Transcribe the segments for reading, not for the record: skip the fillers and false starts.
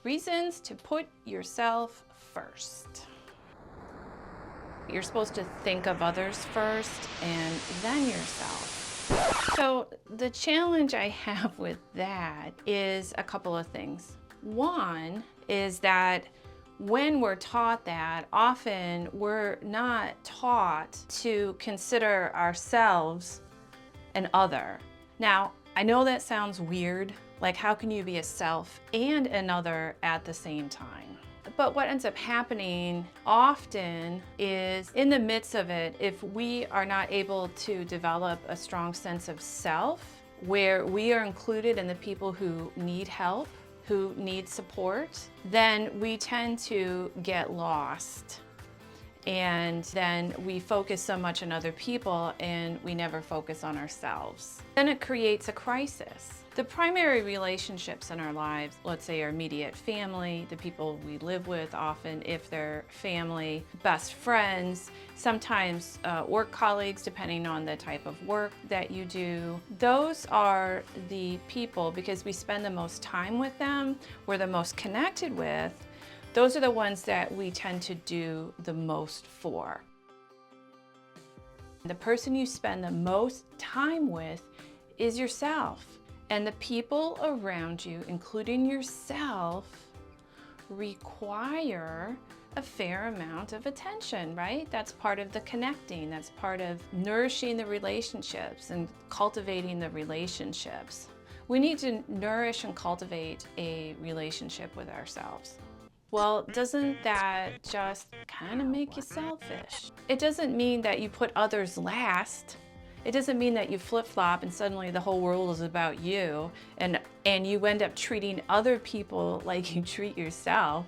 Reasons to put yourself first. You're supposed to think of others first and then yourself. So the challenge I have with that is a couple of things. One is that when we're taught that, often we're not taught to consider ourselves an other. Now, I know that sounds weird, like how can you be a self and another at the same time? But what ends up happening often is in the midst of it, if we are not able to develop a strong sense of self, where we are included in the people who need help, who need support, then we tend to get lost. And then we focus so much on other people and we never focus on ourselves. Then it creates a crisis. The primary relationships in our lives, let's say our immediate family, the people we live with often, if they're family, best friends, sometimes work colleagues, depending on the type of work that you do. Those are the people, because we spend the most time with them, we're the most connected with, those are the ones that we tend to do the most for. The person you spend the most time with is yourself. And the people around you, including yourself, require a fair amount of attention, right? That's part of the connecting. That's part of nourishing the relationships and cultivating the relationships. We need to nourish and cultivate a relationship with ourselves. Well, doesn't that just kind of make you selfish? It doesn't mean that you put others last. It doesn't mean that you flip-flop and suddenly the whole world is about you and you end up treating other people like you treat yourself,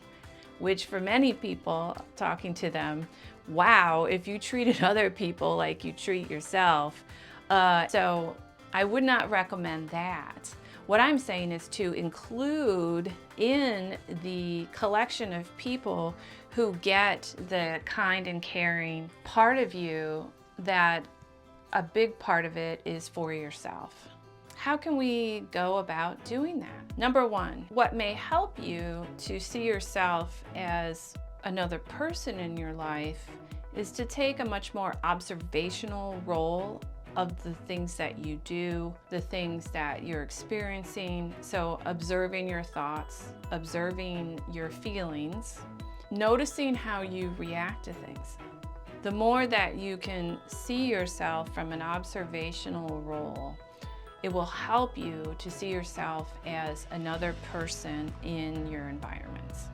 which for many people, talking to them, wow, if you treated other people like you treat yourself. So I would not recommend that. What I'm saying is to include in the collection of people who get the kind and caring part of you, that a big part of it is for yourself. How can we go about doing that? Number one, what may help you to see yourself as another person in your life is to take a much more observational role of the things that you do, the things that you're experiencing. So observing your thoughts, observing your feelings, noticing how you react to things. The more that you can see yourself from an observational role, it will help you to see yourself as another person in your environments.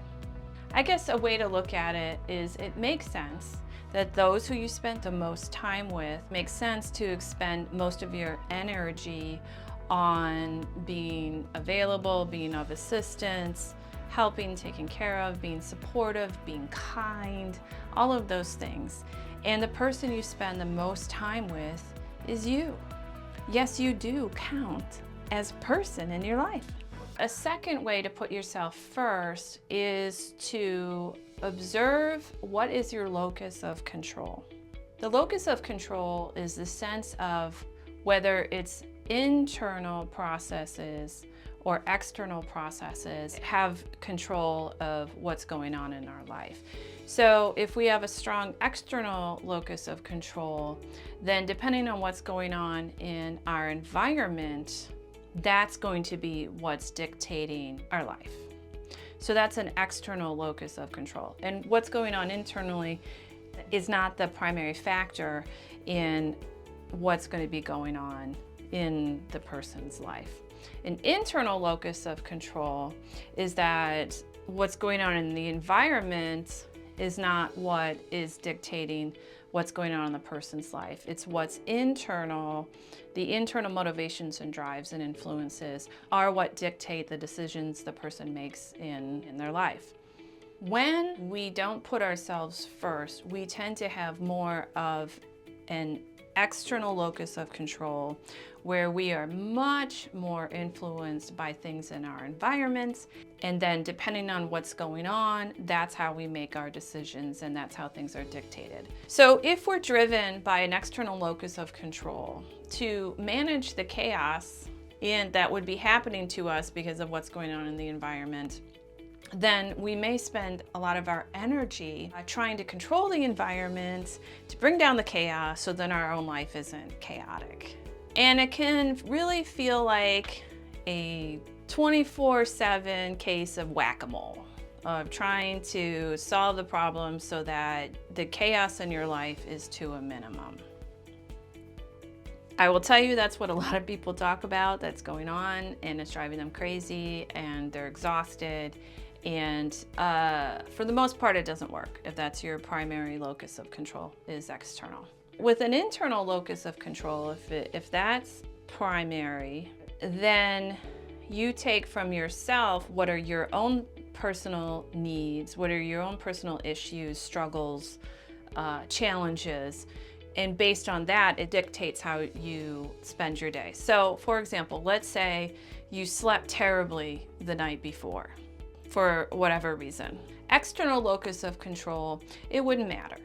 I guess a way to look at it is it makes sense that those who you spent the most time with, makes sense to expend most of your energy on being available, being of assistance, helping, taking care of, being supportive, being kind, all of those things. And the person you spend the most time with is you. Yes, you do count as a person in your life. A second way to put yourself first is to observe what is your locus of control. The locus of control is the sense of whether it's internal processes or external processes have control of what's going on in our life. So if we have a strong external locus of control, then depending on what's going on in our environment, that's going to be what's dictating our life. So that's an external locus of control. And what's going on internally is not the primary factor in what's going to be going on in the person's life. An internal locus of control is that what's going on in the environment is not what is dictating what's going on in the person's life. It's what's internal. The internal motivations and drives and influences are what dictate the decisions the person makes in their life. When we don't put ourselves first, we tend to have more of an external locus of control where we are much more influenced by things in our environments, and then depending on what's going on, that's how we make our decisions and that's how things are dictated. So if we're driven by an external locus of control to manage the chaos that would be happening to us because of what's going on in the environment, then we may spend a lot of our energy trying to control the environment, to bring down the chaos, so then our own life isn't chaotic. And it can really feel like a 24/7 case of whack-a-mole, of trying to solve the problem so that the chaos in your life is to a minimum. I will tell you that's what a lot of people talk about that's going on, and it's driving them crazy and they're exhausted. And for the most part, it doesn't work if that's your primary locus of control is external. With an internal locus of control, if that's primary, then you take from yourself what are your own personal needs, what are your own personal issues, struggles, challenges, and based on that, it dictates how you spend your day. So, for example, let's say you slept terribly the night before for whatever reason. External locus of control, it wouldn't matter.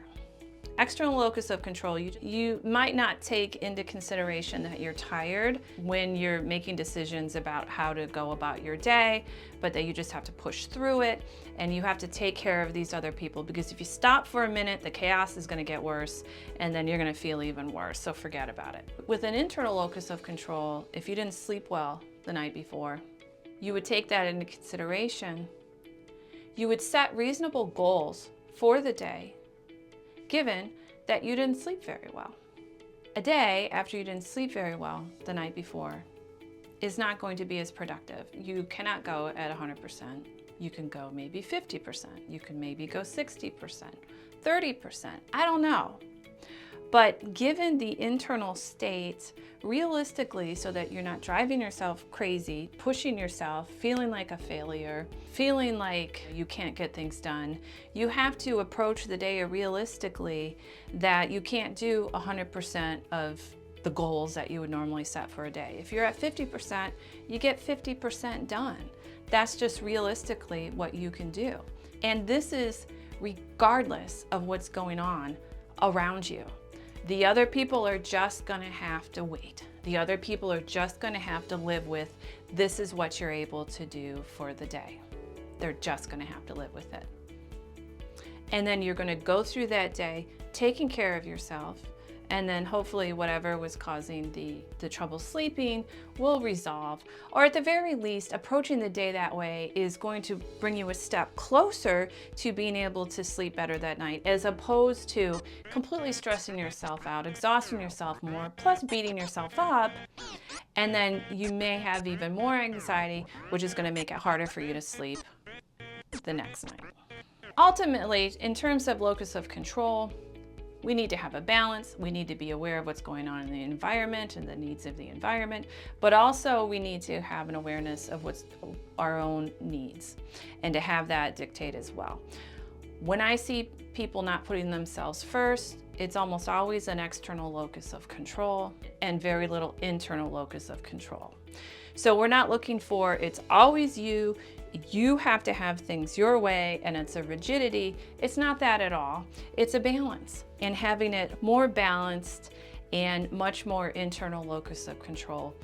External locus of control, you might not take into consideration that you're tired when you're making decisions about how to go about your day, but that you just have to push through it and you have to take care of these other people, because if you stop for a minute, the chaos is going to get worse and then you're going to feel even worse, so forget about it. With an internal locus of control, if you didn't sleep well the night before, you would take that into consideration. You would set reasonable goals for the day, given that you didn't sleep very well. A day after you didn't sleep very well the night before is not going to be as productive. You cannot go at 100%. You can go maybe 50%. You can maybe go 60%, 30%. I don't know. But given the internal state, realistically, so that you're not driving yourself crazy, pushing yourself, feeling like a failure, feeling like you can't get things done, you have to approach the day realistically that you can't do 100% of the goals that you would normally set for a day. If you're at 50%, you get 50% done. That's just realistically what you can do. And this is regardless of what's going on around you. The other people are just gonna have to wait. The other people are just gonna have to live with, this is what you're able to do for the day. They're just gonna have to live with it. And then you're gonna go through that day taking care of yourself, and then hopefully whatever was causing the trouble sleeping will resolve. Or at the very least, approaching the day that way is going to bring you a step closer to being able to sleep better that night, as opposed to completely stressing yourself out, exhausting yourself more, plus beating yourself up. And then you may have even more anxiety, which is gonna make it harder for you to sleep the next night. Ultimately, in terms of locus of control, we need to have a balance. We need to be aware of what's going on in the environment and the needs of the environment, but also we need to have an awareness of what's our own needs and to have that dictate as well. When I see people not putting themselves first, it's almost always an external locus of control and very little internal locus of control. So we're not looking for, it's always you have to have things your way, and it's a rigidity. It's not that at all. It's a balance, and having it more balanced and much more internal locus of control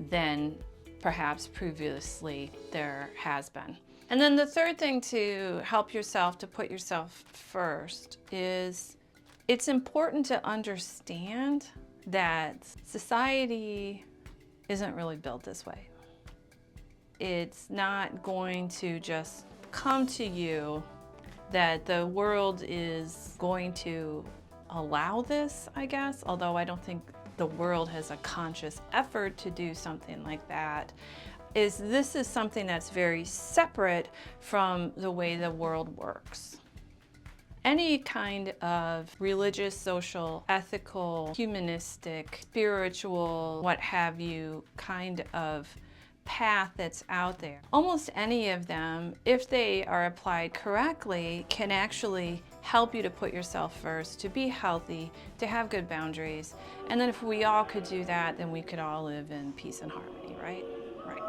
than perhaps previously there has been. And then the third thing to help yourself to put yourself first is it's important to understand that society isn't really built this way. It's not going to just come to you, that the world is going to allow this, I guess, although I don't think the world has a conscious effort to do something like that. This is something that's very separate from the way the world works. Any kind of religious, social, ethical, humanistic, spiritual, what have you, kind of path that's out there. Almost any of them, if they are applied correctly, can actually help you to put yourself first, to be healthy, to have good boundaries. And then if we all could do that, then we could all live in peace and harmony, right? Right.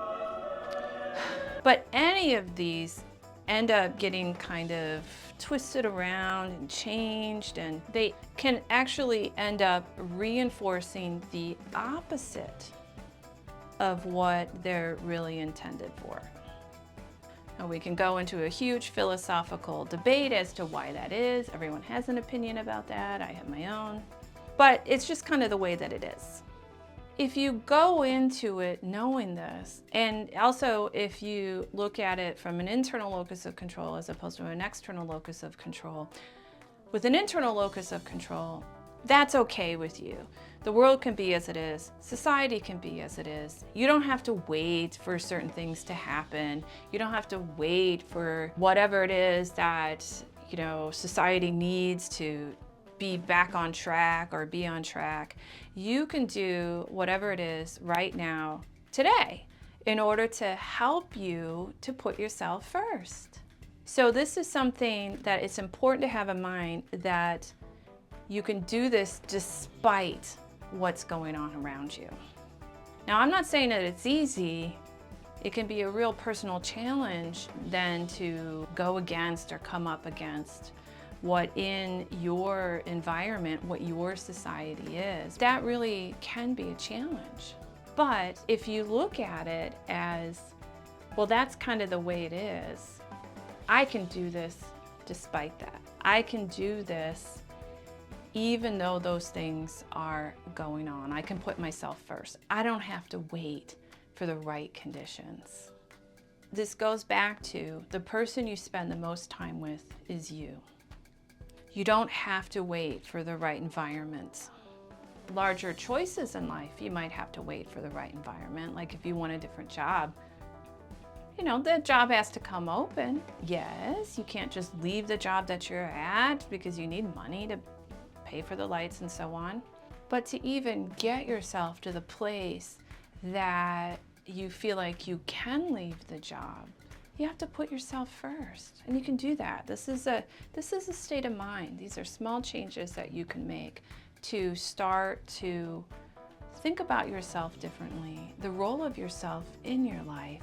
But any of these end up getting kind of twisted around and changed, and they can actually end up reinforcing the opposite of what they're really intended for. And we can go into a huge philosophical debate as to why that is. Everyone has an opinion about that. I have my own. But it's just kind of the way that it is. If you go into it knowing this, and also if you look at it from an internal locus of control as opposed to an external locus of control, with an internal locus of control, that's okay with you. The world can be as it is. Society can be as it is. You don't have to wait for certain things to happen. You don't have to wait for whatever it is that, society needs to be back on track or be on track. You can do whatever it is right now, today, in order to help you to put yourself first. So this is something that it's important to have in mind, that you can do this despite what's going on around you. Now, I'm not saying that it's easy. It can be a real personal challenge then to go against or come up against what in your environment, what your society is. That really can be a challenge. But if you look at it as, well, that's kind of the way it is, I can do this despite that. I can do this even though those things are going on. I can put myself first. I don't have to wait for the right conditions. This goes back to the person you spend the most time with is you. You don't have to wait for the right environment. Larger choices in life, you might have to wait for the right environment. Like if you want a different job, the job has to come open. Yes, you can't just leave the job that you're at because you need money to pay for the lights and so on. But to even get yourself to the place that you feel like you can leave the job, you have to put yourself first, and you can do that. This is a state of mind. These are small changes that you can make to start to think about yourself differently, the role of yourself in your life.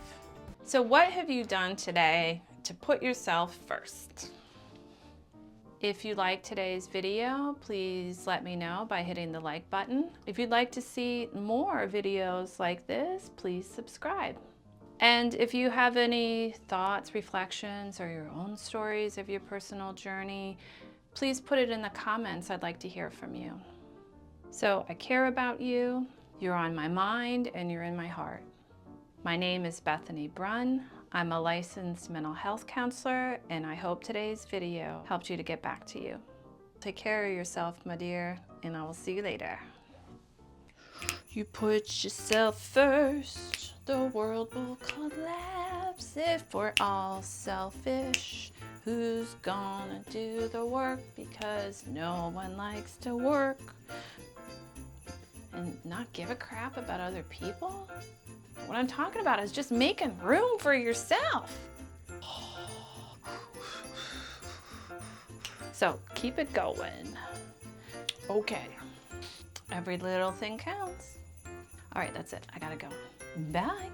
So what have you done today to put yourself first? If you like today's video, please let me know by hitting the like button. If you'd like to see more videos like this, please subscribe. And if you have any thoughts, reflections, or your own stories of your personal journey, please put it in the comments. I'd like to hear from you. So I care about you, you're on my mind, and you're in my heart. My name is Bethany Brunn. I'm a licensed mental health counselor, and I hope today's video helped you to get back to you. Take care of yourself, my dear, and I will see you later. You put yourself first, the world will collapse if we're all selfish. Who's gonna do the work? Because no one likes to work and not give a crap about other people. What I'm talking about is just making room for yourself. So keep it going. Okay. Every little thing counts. All right, that's it. I gotta go. Bye.